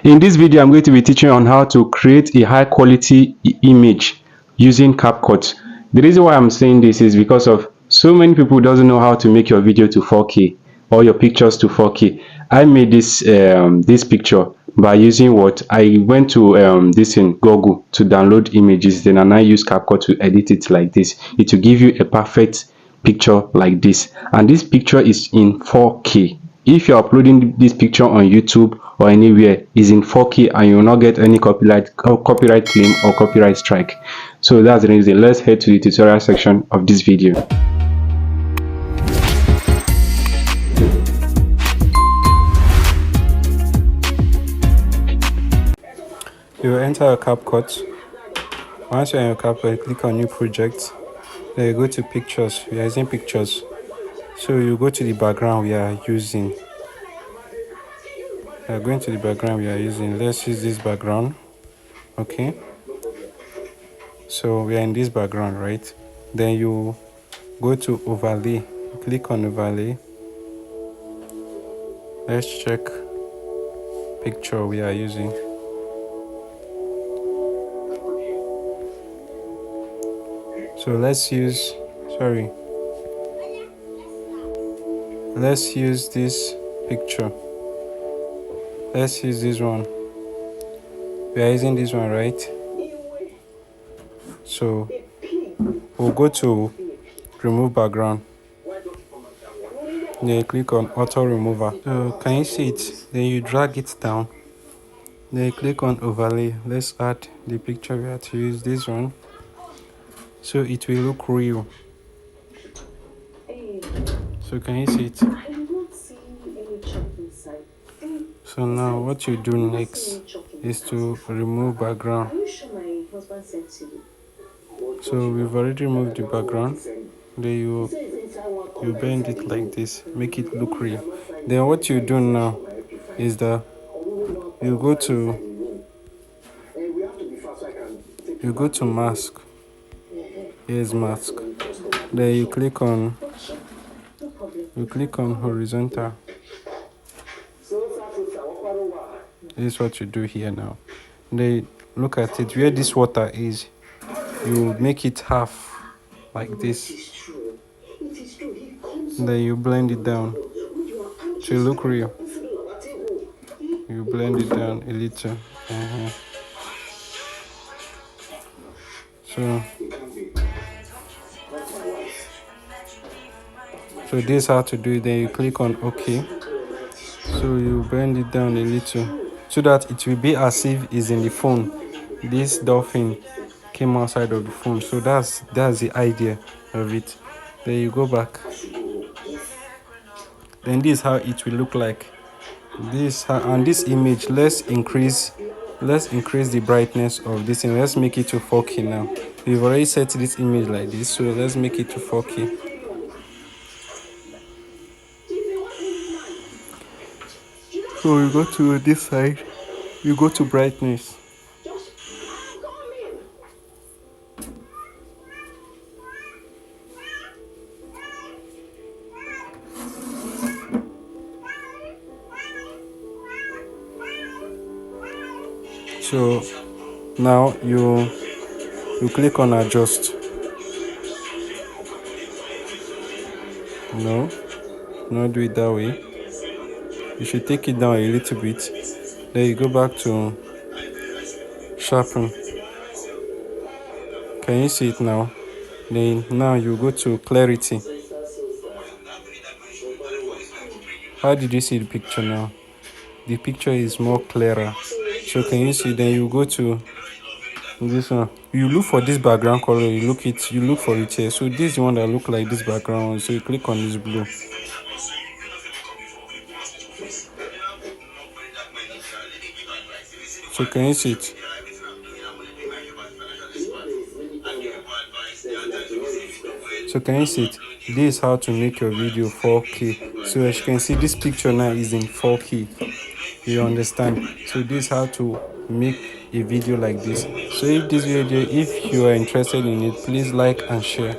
In this video, I'm going to be teaching on how to create a high quality image using CapCut. The reason why I'm saying this is because of so many people doesn't know how to make your video to 4K or your pictures to 4K. I made this picture by using what I went to this in Google to download images, then I use CapCut to edit it like this. It will give you a perfect picture like this, and this picture is in 4K. If you're uploading this picture on YouTube or anywhere, is in 4K and you will not get any copyright claim or copyright strike. So that's the reason. Let's head to the tutorial section of this video. You enter a CapCut. Once you're in your CapCut, click on new project. Then you go to pictures. We are using pictures. So you go to the background we are using. We are going to the background we are using. Let's use this background. Okay. So we are in this background, right? Then you go to overlay. Click on overlay. Let's check picture we are using. So let's use this picture. Let's use this one. We are using this one, right? So we'll go to remove background. Then you click on auto remover. So can you see it? Then you drag it down. Then you click on overlay. Let's add the picture we have to use, this one. So it will look real. So can you see it? So now what you do next is to remove background. So we've already removed the background. Then you bend it like this, make it look real. Then what you do now is that you go to mask. Here's mask. Then you click on horizontal. This is what you do here now. Then look at it, where this water is, you make it half like this. Then you blend it down to look real. You blend it down a little. So this is how to do it. Then you click on OK. So you bend it down a little so that it will be as if it's in the phone. This dolphin came outside of the phone. So that's the idea of it. Then you go back. Then this is how it will look like. This image, let's increase the brightness of this, and let's make it to 4K now. We've already set this image like this, so let's make it to 4K. So you go to this side, you go to brightness. So now you click on adjust. No, not do it that way. You should take it down a little bit. Then you go back to sharpen. Can you see it now? Then now you go to clarity. How did you see the picture now? The picture is more clearer. So can you see? Then you go to this one. You look for this background color. You look for it here. So this is the one that look like this background. So you click on this blue. So can you see it? So can you see it? This is how to make your video 4K. So as you can see, this picture now is in 4K. You understand? So this is how to make a video like this. So if you are interested in it, please like and share.